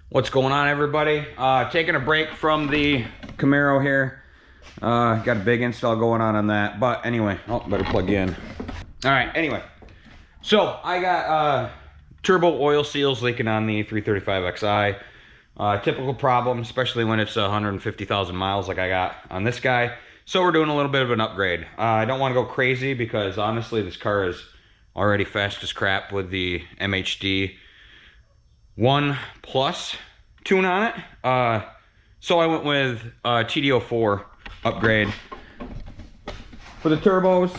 What's going on, everybody? Taking a break from the Camaro here. Got a big install going on that. But anyway, better plug you in. All right, anyway. So I got turbo oil seals leaking on the 335xi. Typical problem, especially when it's 150,000 miles like I got on this guy. So we're doing a little bit of an upgrade. I don't want to go crazy because honestly this car is already fast as crap with the MHD 1 Plus tune on it. So I went with TD04 upgrade. For the turbos,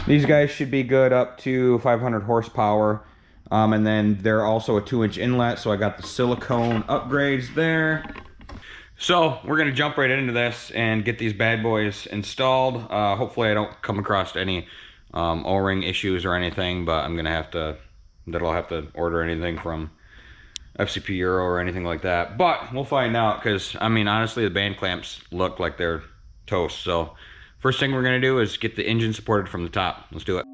these guys should be good up to 500 horsepower. And then they're also a 2-inch inlet, so I got the silicone upgrades there. So we're gonna jump right into this and get these bad boys installed. Hopefully I don't come across any O-ring issues or anything, but I'm gonna have to order anything from FCP Euro or anything like that. But we'll find out, because I mean honestly the band clamps look like they're toast. So first thing we're gonna do is get the engine supported from the top. Let's do it.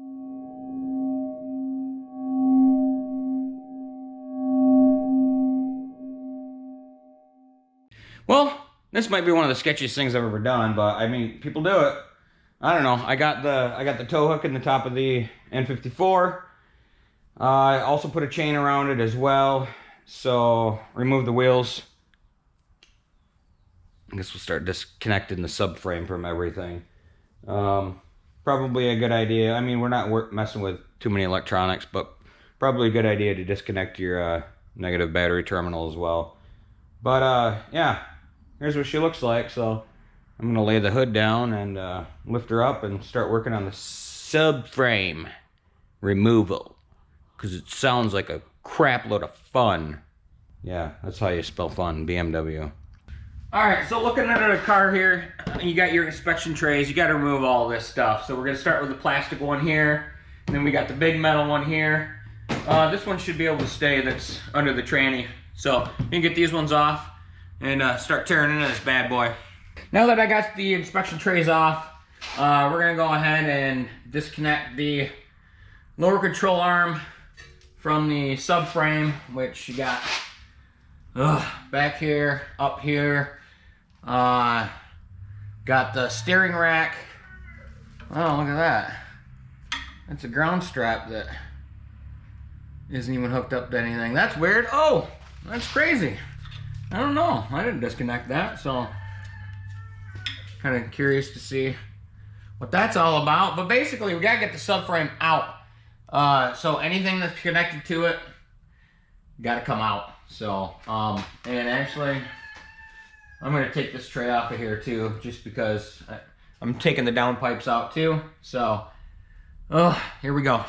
Well, this might be one of the sketchiest things I've ever done, but I mean, people do it. I don't know. I got the tow hook in the top of the n54. I also put a chain around it as well. So remove the wheels. I guess we'll start disconnecting the subframe from everything. Probably a good idea. I mean, we're not messing with too many electronics, but probably a good idea to disconnect your negative battery terminal as well. But yeah, here's what she looks like. So I'm gonna lay the hood down and lift her up and start working on the subframe removal, because it sounds like a crap load of fun. Yeah, that's how you spell fun, BMW. All right, so looking at a car here, you got your inspection trays. You got to remove all this stuff. So we're gonna start with the plastic one here, and then we got the big metal one here. This one should be able to stay, that's under the tranny. So you can get these ones off and start tearing into this bad boy. Now that I got the inspection trays off, we're gonna go ahead and disconnect the lower control arm from the subframe, which you got back here, up here. Got the steering rack. Oh, look at that. That's a ground strap that isn't even hooked up to anything. That's weird. Oh, that's crazy. I don't know. I didn't disconnect that, so kind of curious to see what that's all about. But basically, we gotta get the subframe out. So anything that's connected to it gotta come out. So and actually I'm gonna take this tray off of here too, just because I'm taking the downpipes out too. So here we go.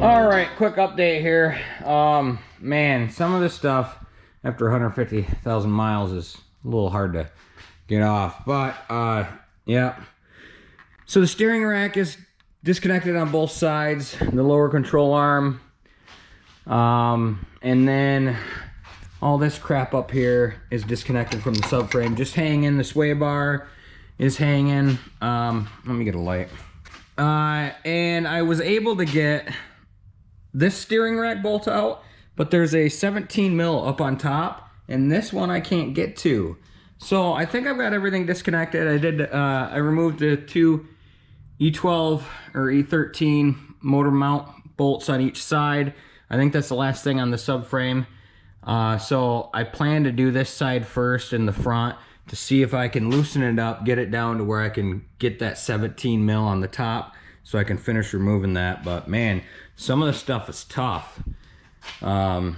All right, quick update here. Man, some of this stuff after 150,000 miles is a little hard to get off, but yeah. So the steering rack is disconnected on both sides, the lower control arm, and then all this crap up here is disconnected from the subframe. Just hanging, the sway bar is hanging. Let me get a light. And I was able to get this steering rack bolt out, but there's a 17 mil up on top, and this one I can't get to. So I think I've got everything disconnected. I removed the two E12 or E13 motor mount bolts on each side. I think that's the last thing on the subframe. So I plan to do this side first in the front to see if I can loosen it up, get it down to where I can get that 17 mil on the top, so I can finish removing that. But man, some of the stuff is tough to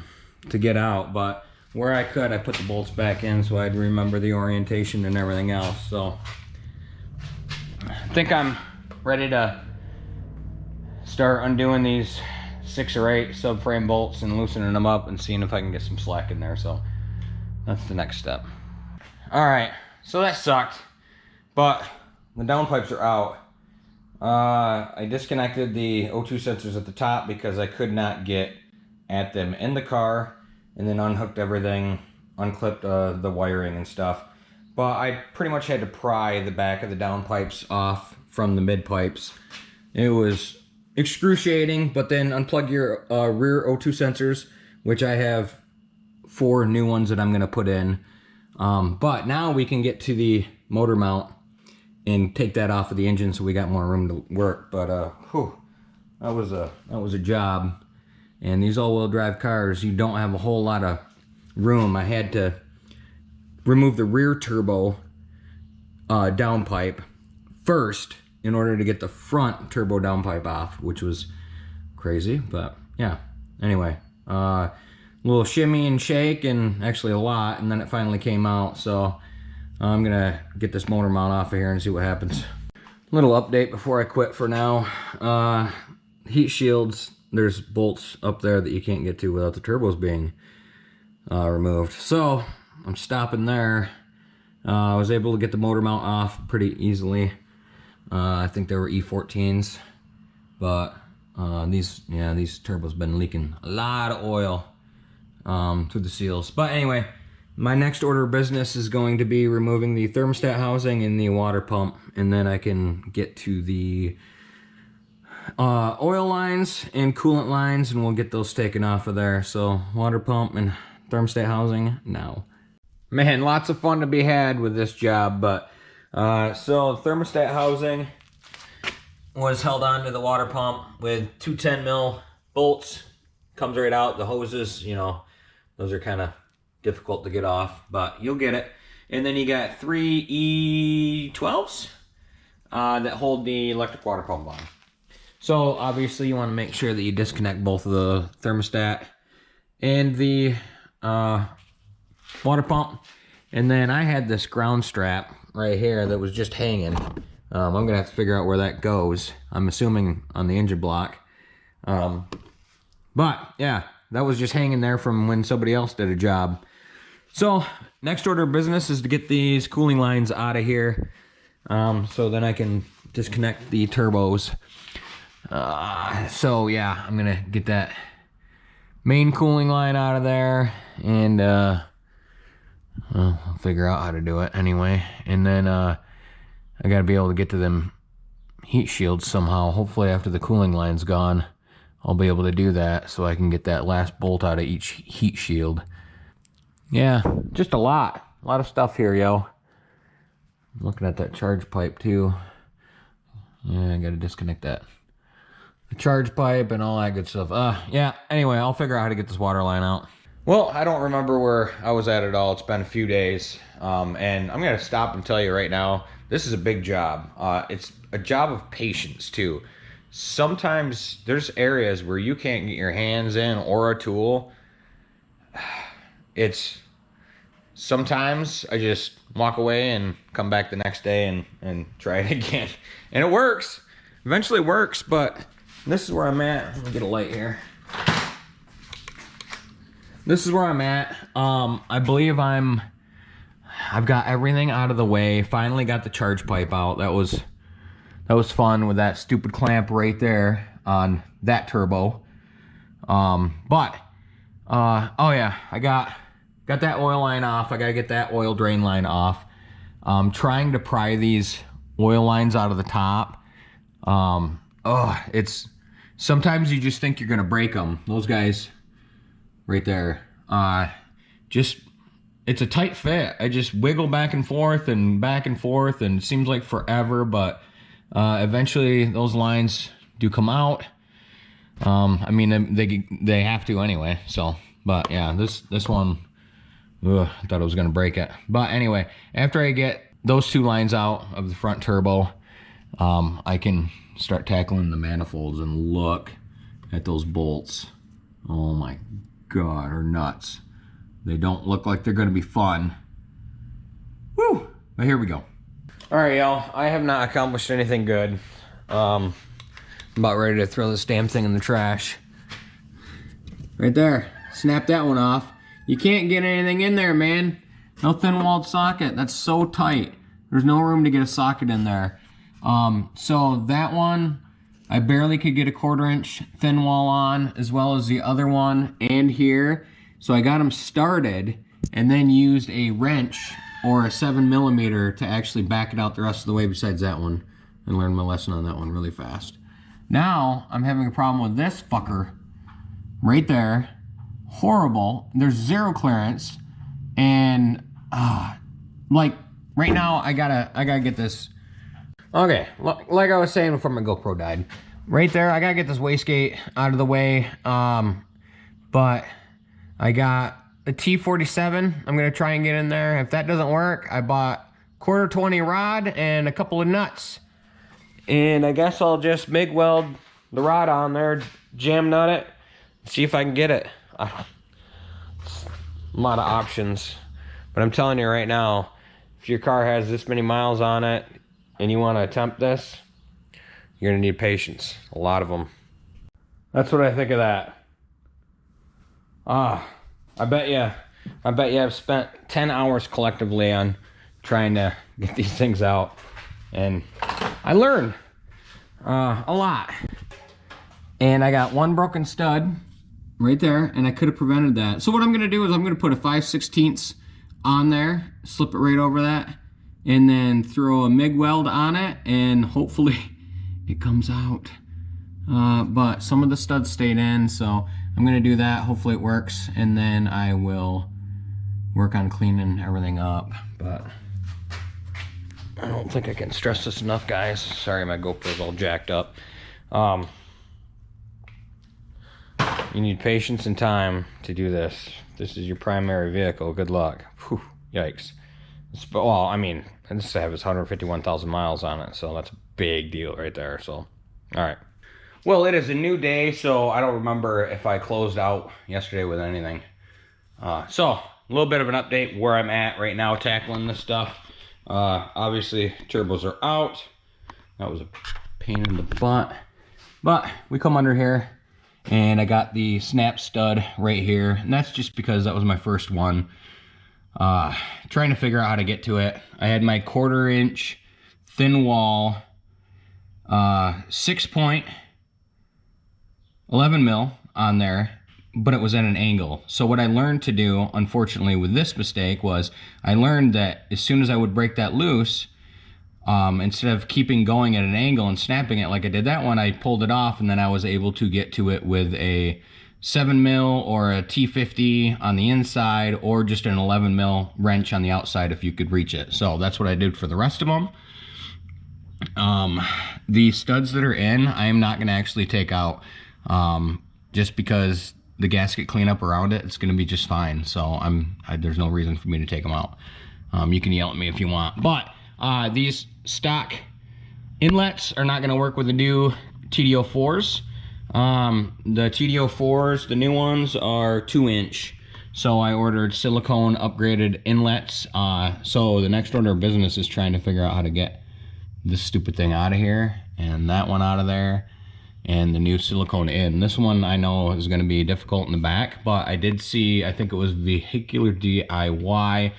get out, but where I could, I put the bolts back in so I'd remember the orientation and everything else. So I think I'm ready to start undoing these 6 or 8 subframe bolts and loosening them up and seeing if I can get some slack in there. So that's the next step. All right, so that sucked, but the downpipes are out. I disconnected the O2 sensors at the top because I could not get at them in the car, and then unhooked everything, unclipped the wiring and stuff. But I pretty much had to pry the back of the downpipes off from the mid pipes. It was excruciating, but then unplug your rear O2 sensors, which I have 4 new ones that I'm gonna put in. But now we can get to the motor mount and take that off of the engine so we got more room to work. But whew, that was a job. And these all-wheel drive cars, you don't have a whole lot of room. I had to remove the rear turbo downpipe first in order to get the front turbo downpipe off, which was crazy, but yeah. Anyway, a little shimmy and shake, and actually a lot, and then it finally came out. So I'm gonna get this motor mount off of here and see what happens. Little update before I quit for now. Heat shields, there's bolts up there that you can't get to without the turbos being removed. So I'm stopping there. I was able to get the motor mount off pretty easily. I think they were E14s, but these turbos been leaking a lot of oil through the seals. But anyway, my next order of business is going to be removing the thermostat housing and the water pump, and then I can get to the oil lines and coolant lines, and we'll get those taken off of there. So water pump and thermostat housing now. Man, lots of fun to be had with this job. But so thermostat housing was held onto the water pump with 2 10mm bolts. Comes right out. The hoses, you know, those are kind of difficult to get off, but you'll get it. And then you got 3 E12s that hold the electric water pump on. So obviously you want to make sure that you disconnect both of the thermostat and the water pump. And then I had this ground strap right here that was just hanging. I'm gonna have to figure out where that goes. I'm assuming on the engine block. But yeah, that was just hanging there from when somebody else did a job. So next order of business is to get these cooling lines out of here, so then I can disconnect the turbos. So yeah, I'm gonna get that main cooling line out of there, and well, I'll figure out how to do it anyway. And then I gotta be able to get to them heat shields somehow. Hopefully after the cooling line's gone, I'll be able to do that so I can get that last bolt out of each heat shield. Yeah, just a lot of stuff here, yo. I'm looking at that charge pipe too. Yeah, I gotta disconnect that. The charge pipe and all that good stuff. Yeah, anyway, I'll figure out how to get this water line out. Well, I don't remember where I was at all. It's been a few days. And I'm gonna stop and tell you right now, this is a big job. It's a job of patience too. Sometimes there's areas where you can't get your hands in or a tool. Sometimes I just walk away and come back the next day and try it again. And it works. Eventually it works, but this is where I'm at. Let me get a light here. This is where I'm at. I believe I've got everything out of the way. Finally got the charge pipe out. That was fun with that stupid clamp right there on that turbo. Oh yeah, I got that oil line off. I gotta get that oil drain line off. Trying to pry these oil lines out of the top. It's sometimes you just think you're gonna break them. Those guys right there. It's a tight fit. I just wiggle back and forth, and it seems like forever, but eventually those lines do come out. I mean, they have to anyway. So, but yeah, this one, I thought I was gonna break it. But anyway, after I get those 2 lines out of the front turbo, I can start tackling the manifolds and look at those bolts. Oh my God, are nuts. They don't look like they're gonna be fun. Woo! But here we go. All right, y'all. I have not accomplished anything good. I'm about ready to throw this damn thing in the trash. Right there. Snap that one off. You can't get anything in there, man. No thin-walled socket. That's so tight. There's no room to get a socket in there. So that one, I barely could get a 1/4 inch thin wall on, as well as the other one and here. So I got them started and then used a wrench or a 7mm to actually back it out the rest of the way besides that one, and learned my lesson on that one really fast. Now I'm having a problem with this fucker right there. Horrible. There's zero clearance, and like right now I gotta get this. Okay, like I was saying before my GoPro died, right there I gotta get this wastegate out of the way. But I got a T47. I'm gonna try and get in there. If that doesn't work, I bought 1/4 20 rod and a couple of nuts, and I guess I'll just MIG weld the rod on there, jam nut it, see if I can get it. A lot of options, but I'm telling you right now, if your car has this many miles on it and you want to attempt this, you're gonna need patience, a lot of them. That's what I think of that. I bet you I've spent 10 hours collectively on trying to get these things out, and I learned a lot. And I got one broken stud right there, and I could have prevented that. So what I'm gonna do is I'm gonna put a 5/16 on there, slip it right over that, and then throw a MIG weld on it, and hopefully it comes out. But some of the studs stayed in, so I'm gonna do that. Hopefully it works, and then I will work on cleaning everything up. But I don't think I can stress this enough, guys. Sorry, my GoPro's all jacked up. You need patience and time to do this. This is your primary vehicle. Good luck. Whew, yikes. Well, I mean, this has 151,000 miles on it, so that's a big deal right there. So, all right. Well, it is a new day, so I don't remember if I closed out yesterday with anything. So, a little bit of an update where I'm at right now tackling this stuff. Obviously, turbos are out. That was a pain in the butt. But we come under here, and I got the snap stud right here, and that's just because that was my first one. Trying to figure out how to get to it. I had my 1/4 inch thin wall 6-point 11mm on there, but it was at an angle. So what I learned to do, unfortunately, with this mistake was I learned that as soon as I would break that loose, instead of keeping going at an angle and snapping it like I did that one, I pulled it off, and then I was able to get to it with a 7mm or a T50 on the inside, or just an 11mm wrench on the outside if you could reach it. So that's what I did for the rest of them. The studs that are in, I am not going to actually take out, just because the gasket cleanup around it, it's going to be just fine. So there's no reason for me to take them out. You can yell at me if you want, but these stock inlets are not going to work with the new TD04s. The TD04s, the new ones, are 2-inch. So I ordered silicone upgraded inlets. So the next order of business is trying to figure out how to get this stupid thing out of here, and that one out of there, and the new silicone in. This one I know is going to be difficult in the back, but I did see, I think it was Vehicular DIY,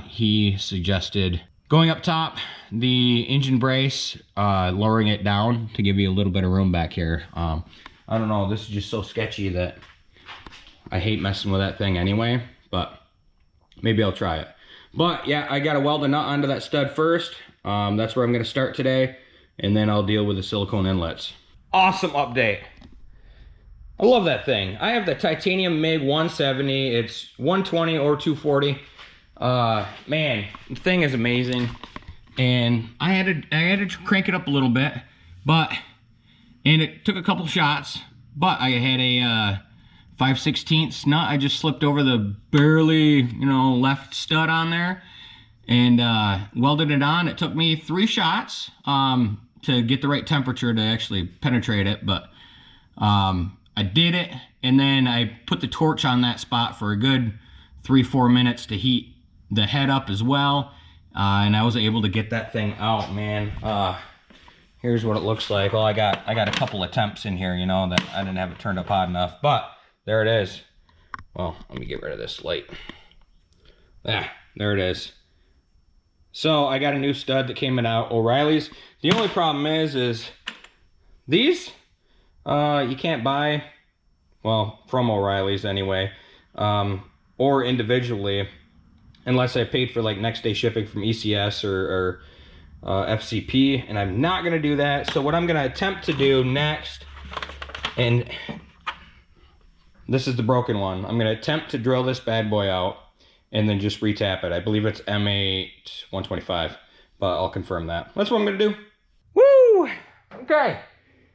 he suggested going up top, the engine brace, lowering it down to give you a little bit of room back here. I don't know, this is just so sketchy that I hate messing with that thing anyway, but maybe I'll try it. But yeah, I got to weld a nut onto that stud first. That's where I'm going to start today, and then I'll deal with the silicone inlets. Awesome update. I love that thing. I have the titanium MIG 170. It's 120 or 240. Man, the thing is amazing. And I had to crank it up a little bit, and it took a couple shots, but I had a 5/16 nut. I just slipped over the barely, left stud on there, and welded it on. It took me 3 shots to get the right temperature to actually penetrate it, but I did it, and then I put the torch on that spot for a good 3-4 minutes to heat the head up as well. And I was able to get that thing out, man. Here's what it looks like. Well, I got a couple attempts in here, you know, that I didn't have it turned up hot enough, but there it is. Well, let me get rid of this light. There it is. So I got a new stud that came in out O'Reilly's. The only problem is these you can't buy, well, from O'Reilly's anyway, or individually, unless I paid for like next day shipping from ECS or FCP, and I'm not gonna do that. So what I'm gonna attempt to do next, and this is the broken one, I'm gonna attempt to drill this bad boy out and then just retap it. I believe it's M8 125, but I'll confirm that. That's what I'm gonna do. Woo! Okay.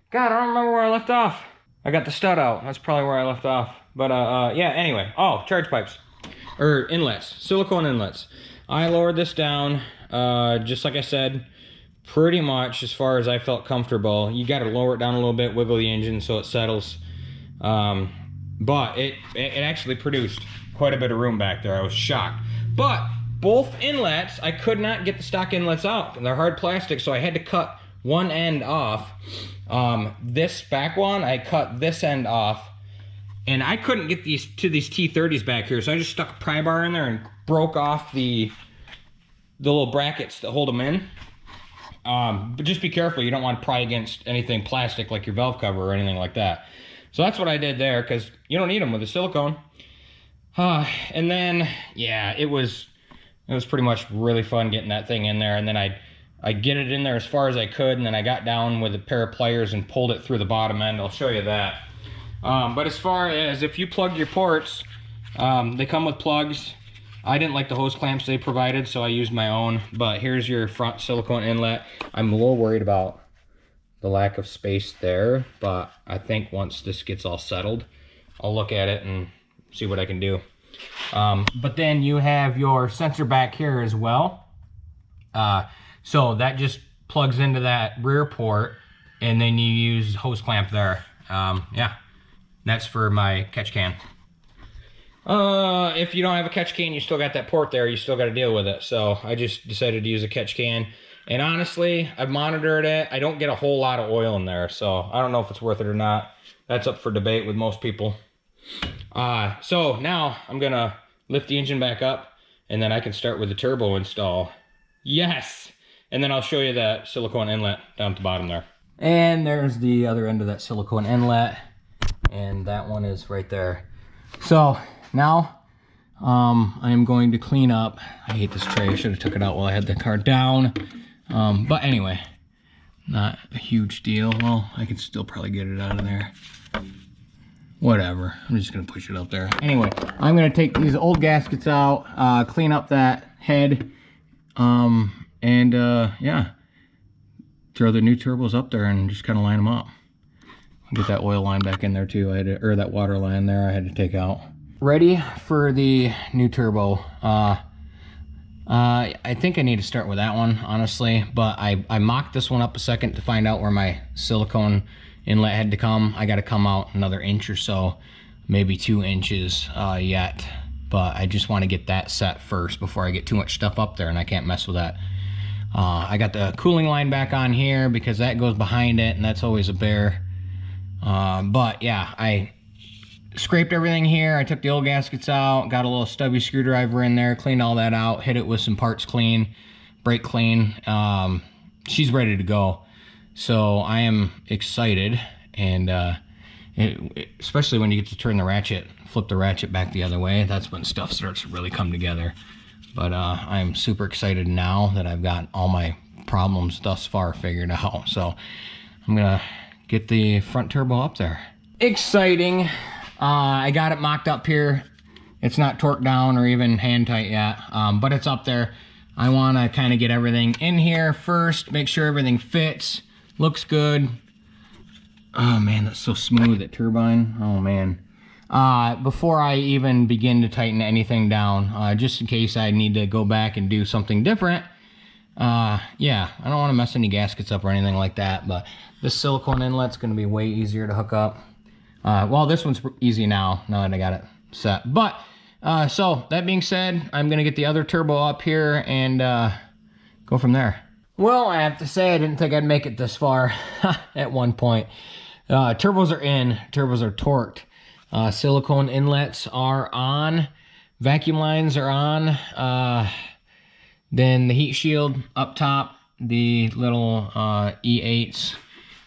God, I don't remember where I left off. I got the stud out. That's probably where I left off. But yeah, anyway. Oh, charge pipes. Or inlets. Silicone inlets. I lowered this down, just like I said, pretty much as far as I felt comfortable. You got to lower it down a little bit, wiggle the engine so it settles. But it actually produced quite a bit of room back there. I was shocked. But both inlets, I could not get the stock inlets out. They're hard plastic, so I had to cut one end off. This back one, I cut this end off, and I couldn't get these to these T30s back here, so I just stuck a pry bar in there and broke off the little brackets that hold them in. But just be careful, you don't want to pry against anything plastic like your valve cover or anything like that. So that's what I did there, because you don't need them with the silicone. And then, yeah, it was pretty much really fun getting that thing in there, and then I get it in there as far as I could, and then I got down with a pair of pliers and pulled it through the bottom end. I'll show you that. But as far as if you plug your ports, they come with plugs. I didn't like the hose clamps they provided, so I used my own. But here's your front silicone inlet. I'm a little worried about the lack of space there, but I think once this gets all settled, I'll look at it and see what I can do. But then you have your sensor back here as well. So that just plugs into that rear port, and then you use hose clamp there. Yeah, that's for my catch can. If you don't have a catch can, you still got that port there, you still got to deal with it. So I just decided to use a catch can. And honestly, I've monitored it. I don't get a whole lot of oil in there, so I don't know if it's worth it or not. That's up for debate with most people. So now I'm gonna lift the engine back up, and then I can start with the turbo install. Yes! And then I'll show you that silicone inlet down at the bottom there. And there's the other end of that silicone inlet, and that one is right there. So now I am going to clean up. I hate this tray. I should have took it out while I had the car down. But anyway, not a huge deal. Well, I can still probably get it out of there. Whatever, I'm just gonna push it up there. Anyway, I'm gonna take these old gaskets out, clean up that head, and yeah, throw the new turbos up there and just kind of line them up. Get that oil line back in there too. I had to, or that water line there I had to take out. Ready for the new turbo. I think I need to start with that one, honestly, but I mocked this one up a second to find out where my silicone inlet had to come. I got to come out another inch or so, maybe 2 inches yet, but I just want to get that set first before I get too much stuff up there, and I can't mess with that. I got the cooling line back on here because that goes behind it, and that's always a bear. But yeah, I scraped everything here. I took the old gaskets out, got a little stubby screwdriver in there, cleaned all that out, hit it with some parts clean, brake clean. She's ready to go. So I am excited, and especially when you get to turn the ratchet, flip the ratchet back the other way, that's when stuff starts to really come together. But I'm super excited now that I've got all my problems thus far figured out. So I'm gonna get the front turbo up there. Exciting. I got it mocked up here. It's not torqued down or even hand tight yet, but it's up there. I want to kind of get everything in here first, make sure everything fits, looks good. Oh man, that's so smooth, that turbine. Oh man. Before I even begin to tighten anything down, just in case I need to go back and do something different. Yeah, I don't want to mess any gaskets up or anything like that, but this silicone inlet's going to be way easier to hook up. Well, this one's easy now that I got it set. But So that being said, I'm gonna get the other turbo up here and go from there. Well, I have to say I didn't think I'd make it this far at one point. Turbos are in, turbos are torqued. Silicone inlets are on, vacuum lines are on. Then the heat shield up top, the little E8s,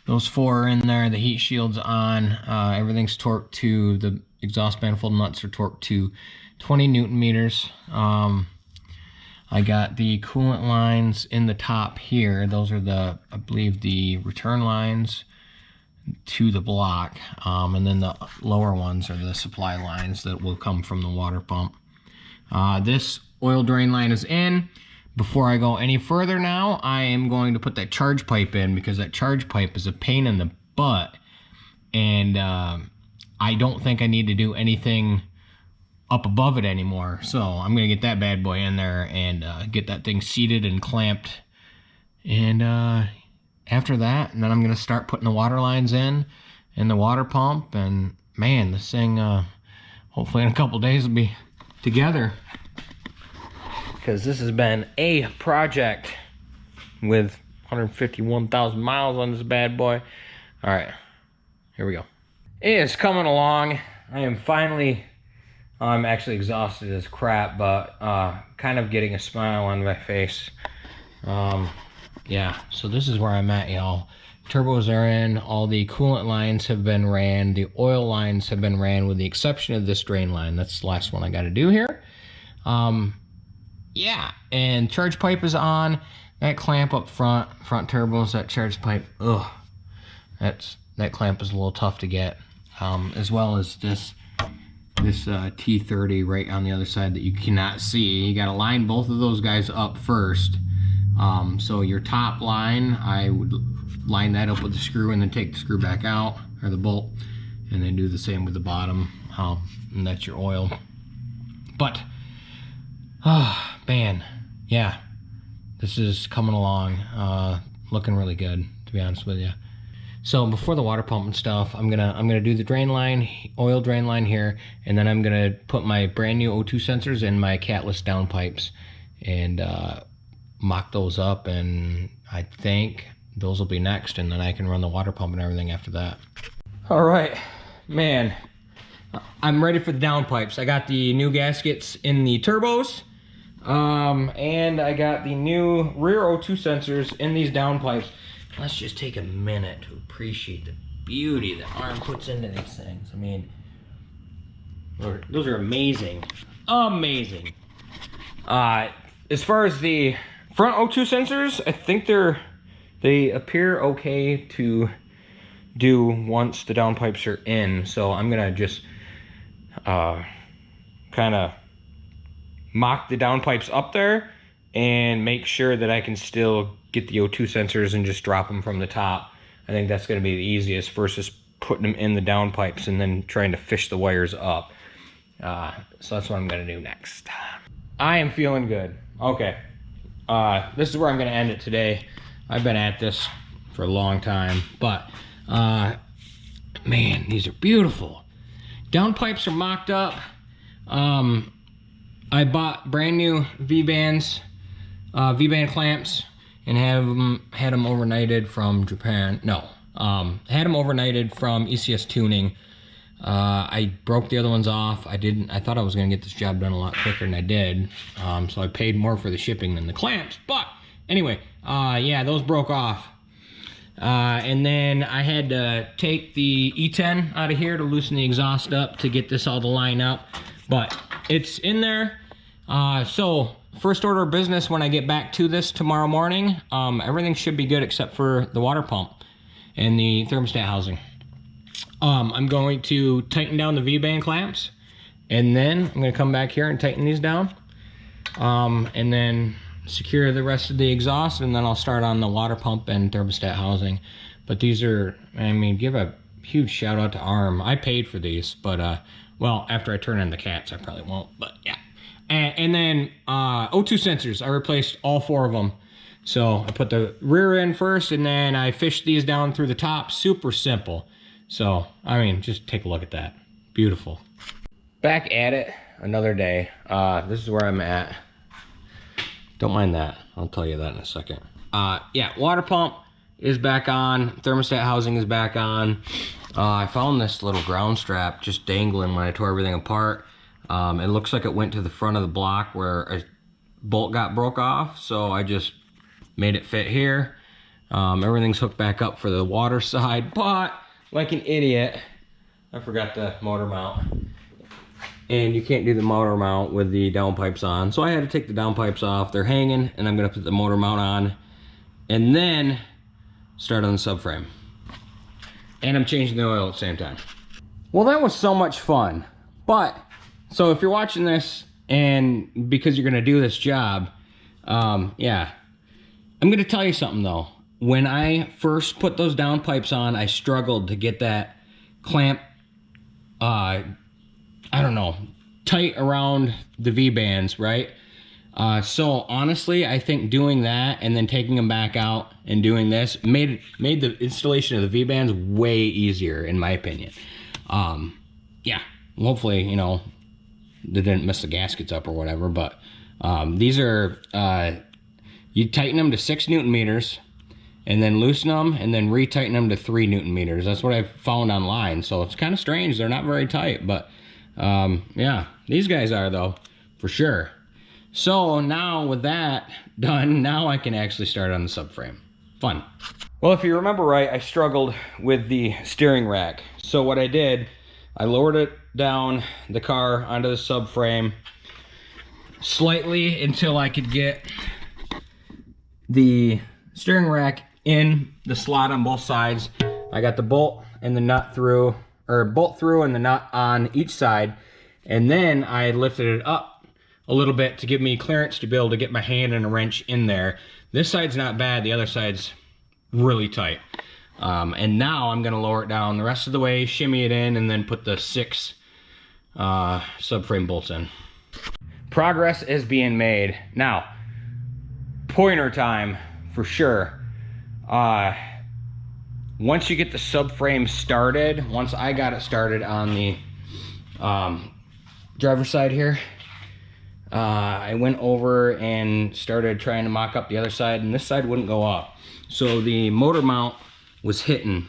those 4 are in there. The heat shield's on. Everything's torqued to, the exhaust manifold nuts are torqued to 20 Newton meters. I got the coolant lines in the top here. Those are the, I believe, the return lines to the block. And then the lower ones are the supply lines that will come from the water pump. This oil drain line is in. Before I go any further now, I am going to put that charge pipe in, because that charge pipe is a pain in the butt. And I don't think I need to do anything up above it anymore. So I'm going to get that bad boy in there and get that thing seated and clamped. And after that, and then I'm going to start putting the water lines in and the water pump. And man, this thing, hopefully in a couple days will be together. Because this has been a project with 151,000 miles on this bad boy. All right, here we go. It's coming along. I am finally, I'm actually exhausted as crap, but kind of getting a smile on my face. Yeah, so this is where I'm at, y'all. Turbos are in, all the coolant lines have been ran, the oil lines have been ran, with the exception of this drain line. That's the last one I got to do here. Yeah, and charge pipe is on. That clamp up front turbos, that charge pipe, ugh, that clamp is a little tough to get. As well as this T30 right on the other side that you cannot see. You got to line both of those guys up first. So your top line, I would line that up with the screw and then take the screw back out, or the bolt, and then do the same with the bottom. And that's your oil. But oh man, yeah, this is coming along, looking really good, to be honest with you. So before the water pump and stuff, I'm gonna do the drain line, oil drain line here, and then I'm gonna put my brand new O2 sensors in my catless downpipes and mock those up, and I think those will be next, and then I can run the water pump and everything after that. All right, man, I'm ready for the downpipes. I got the new gaskets in the turbos. And I got the new rear O2 sensors in these downpipes. Let's just take a minute to appreciate the beauty that ARM puts into these things. I mean, those are amazing. Amazing. As far as the front O2 sensors, I think they appear okay to do once the downpipes are in. So I'm gonna just kind of mock the downpipes up there and make sure that I can still get the O2 sensors and just drop them from the top. I think that's going to be the easiest versus putting them in the downpipes and then trying to fish the wires up. So that's what I'm going to do next. I am feeling good. Okay. This is where I'm going to end it today. I've been at this for a long time, but man, these are beautiful. Downpipes are mocked up. I bought brand new V-bands, V-band clamps, and had them overnighted from Japan. No, had them overnighted from ECS Tuning. I broke the other ones off. I thought I was gonna get this job done a lot quicker than I did. So I paid more for the shipping than the clamps. But anyway, yeah, those broke off. And then I had to take the E10 out of here to loosen the exhaust up to get this all to line up. But it's in there. So first order of business when I get back to this tomorrow morning, everything should be good except for the water pump and the thermostat housing. I'm going to tighten down the V-band clamps, and then I'm going to come back here and tighten these down, and then secure the rest of the exhaust, and then I'll start on the water pump and thermostat housing. But these are, I mean, give a huge shout out to ARM. I paid for these, but well, after I turn in the cats I probably won't, but yeah. And then O2 sensors, I replaced all 4 of them. So I put the rear in first, and then I fished these down through the top. Super simple. So I mean, just take a look at that. Beautiful. Back at it. another day. This is where I'm at. Don't mind that. I'll tell you that in a second. Yeah, water pump is back on. Thermostat housing is back on. I found this little ground strap just dangling when I tore everything apart. It looks like it went to the front of the block where a bolt got broke off, so I just made it fit here. Everything's hooked back up for the water side, but like an idiot, I forgot the motor mount. And you can't do the motor mount with the downpipes on, so I had to take the downpipes off. They're hanging, and I'm gonna put the motor mount on and then start on the subframe. And I'm changing the oil at the same time. Well, that was so much fun. But, so if you're watching this and because you're gonna do this job, yeah. I'm gonna tell you something though. When I first put those downpipes on, I struggled to get that clamp, I don't know, tight around the V-bands, right? So honestly, I think doing that and then taking them back out and doing this made the installation of the V-bands way easier, in my opinion. Yeah, hopefully, you know, they didn't mess the gaskets up or whatever, but these are, you tighten them to 6 Newton meters and then loosen them and then retighten them to 3 Newton meters. That's what I found online, so it's kind of strange. They're not very tight, but yeah, these guys are though, for sure. So now with that done, now I can actually start on the subframe. Fun. Well, if you remember right, I struggled with the steering rack. So what I did, I lowered it down the car onto the subframe slightly until I could get the steering rack in the slot on both sides. I got the bolt and the nut through, or bolt through and the nut on each side. And then I lifted it up a little bit to give me clearance to be able to get my hand and a wrench in there. This side's not bad, the other side's really tight. And now I'm gonna lower it down the rest of the way, shimmy it in, and then put the 6 subframe bolts in. Progress is being made. Now, pointer time for sure. Once you get the subframe started, once I got it started on the driver's side here, I went over and started trying to mock up the other side, and this side wouldn't go up. So the motor mount was hitting.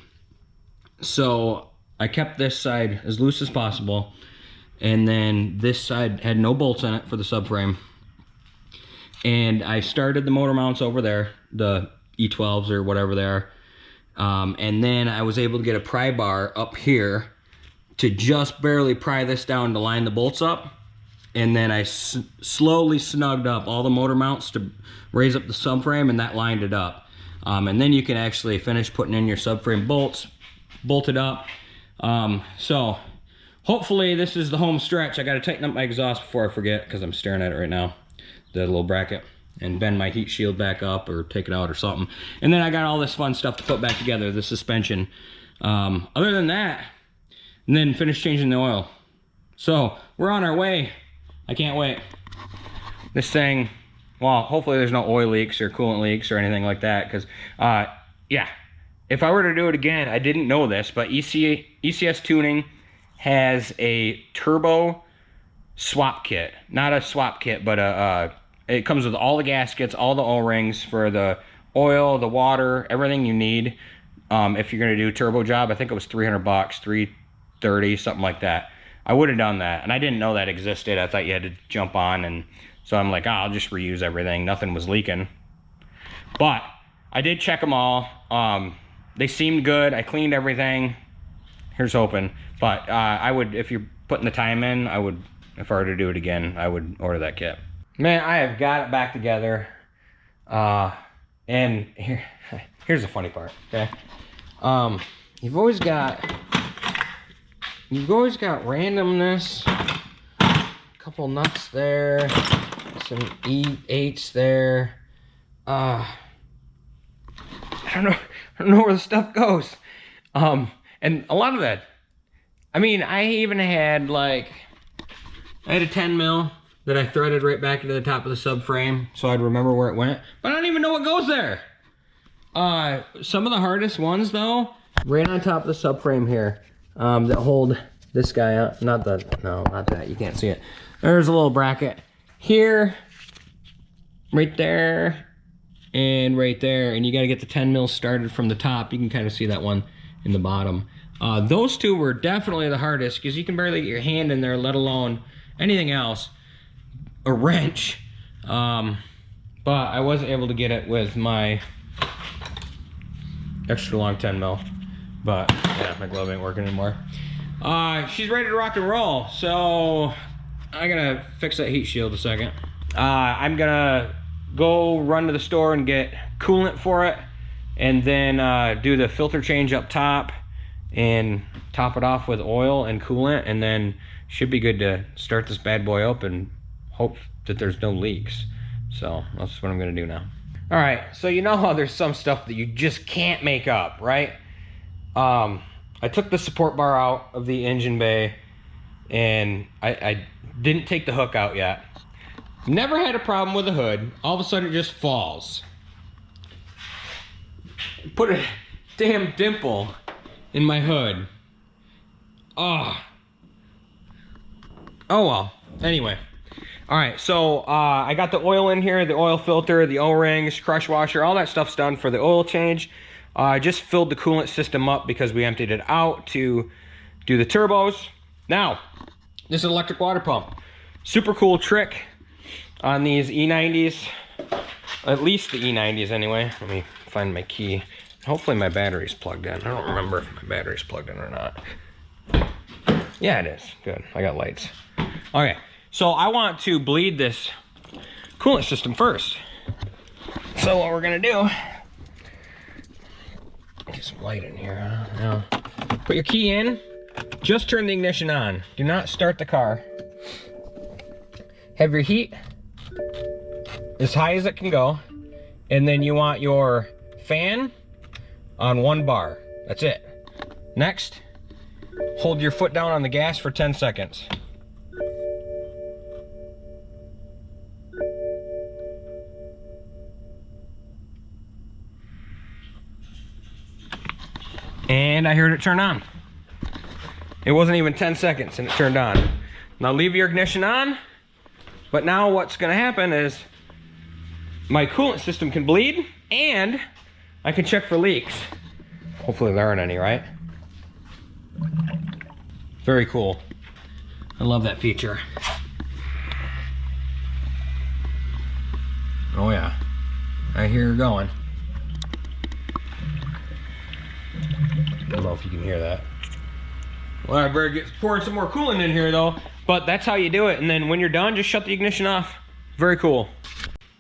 So I kept this side as loose as possible, and then this side had no bolts in it for the subframe. And I started the motor mounts over there, the E12s or whatever they are. And then I was able to get a pry bar up here to just barely pry this down to line the bolts up. And then I slowly snugged up all the motor mounts to raise up the subframe, and that lined it up. And then you can actually finish putting in your subframe bolts, bolt it up. So hopefully this is the home stretch. I got to tighten up my exhaust before I forget, because I'm staring at it right now, the little bracket, and bend my heat shield back up or take it out or something. And then I got all this fun stuff to put back together, the suspension. Other than that, and then finish changing the oil. So we're on our way. I can't wait. This thing, well, hopefully there's no oil leaks or coolant leaks or anything like that, because yeah, if I were to do it again, I didn't know this, but ECS Tuning has a turbo swap kit. Not a swap kit, but it comes with all the gaskets, all the O-rings for the oil, the water, everything you need. If you're gonna do a turbo job, I think it was $300, $330, something like that. I would have done that, and I didn't know that existed. I thought you had to jump on, and so I'm like, oh, I'll just reuse everything. Nothing was leaking. But I did check them all. They seemed good. I cleaned everything. Here's hoping. But I would, if you're putting the time in, I would, if I were to do it again, I would order that kit. Man, I have got it back together. And here's the funny part, okay? You've always got randomness. A couple nuts there, some E8s there. I don't know where the stuff goes. And a lot of that, I mean, I even had I had a 10 mil that I threaded right back into the top of the subframe so I'd remember where it went, but I don't even know what goes there. Some of the hardest ones though, right on top of the subframe here, that hold this guy up. Not that, you can't see it. There's a little bracket here, right there, and right there. And you got to get the 10 mils started from the top. You can kind of see that one in the bottom. Those two were definitely the hardest because you can barely get your hand in there, let alone anything else. A wrench. But I wasn't able to get it with my extra long 10 mil. But yeah, my glove ain't working anymore. She's ready to rock and roll. So I gotta fix that heat shield a second. I'm gonna go run to the store and get coolant for it, and then do the filter change up top and top it off with oil and coolant, and then should be good to start this bad boy up and hope that there's no leaks. So that's what I'm gonna do now. All right, so you know how there's some stuff that you just can't make up, right? I took the support bar out of the engine bay, and I didn't take the hook out yet. Never had a problem with the hood. All of a sudden it just falls. Put a damn dimple in my hood. Oh well. Anyway. Alright, so I got the oil in here, the oil filter, the O-rings, crush washer, all that stuff's done for the oil change. I just filled the coolant system up because we emptied it out to do the turbos. Now, this is an electric water pump. Super cool trick on these E90s. At least the E90s anyway. Let me find my key. Hopefully my battery's plugged in. I don't remember if my battery's plugged in or not. Yeah, it is. Good. I got lights. Okay, so I want to bleed this coolant system first. So what we're gonna do, get some light in here, huh? Now, put your key in, just turn the ignition on. Do not start the car. Have your heat as high as it can go, and then you want your fan on 1 bar. That's it. Next, hold your foot down on the gas for 10 seconds. And I heard it turn on. It wasn't even 10 seconds and it turned on. Now leave your ignition on, but now what's gonna happen is my coolant system can bleed and I can check for leaks. Hopefully there aren't any, right? Very cool. I love that feature. Oh yeah, I hear her going. I don't know if you can hear that. Well, I better get pouring some more coolant in here though. But that's how you do it. And then when you're done, just shut the ignition off. Very cool.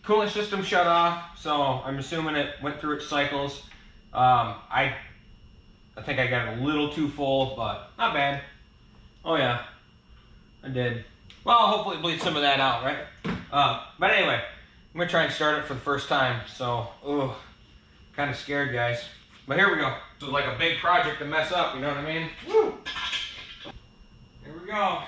Coolant system shut off. So I'm assuming it went through its cycles. I think I got it a little too full, but not bad. Oh yeah, I did. Well, hopefully bleed some of that out, right? But anyway, I'm gonna try and start it for the first time. So, kind of scared, guys. But here we go. This is like a big project to mess up, you know what I mean? Woo! Here we go.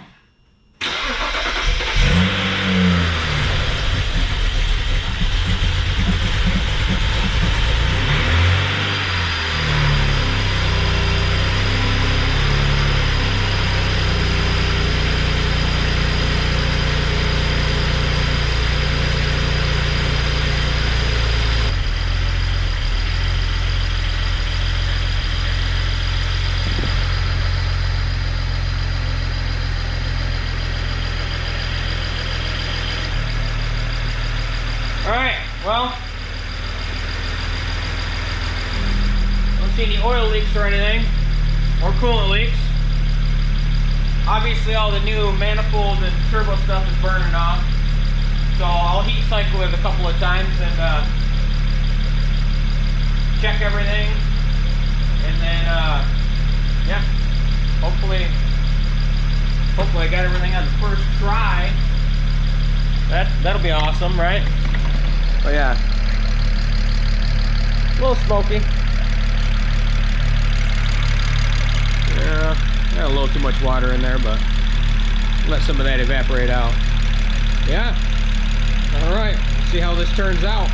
Well, don't see any oil leaks or anything, or coolant leaks. Obviously all the new manifold and turbo stuff is burning off. So I'll heat cycle it a couple of times and check everything. And then, yeah, hopefully I got everything on the first try. That'll be awesome, right? Oh yeah, a little smoky. Yeah, got a little too much water in there, but let some of that evaporate out. Yeah, all right, let's see how this turns out.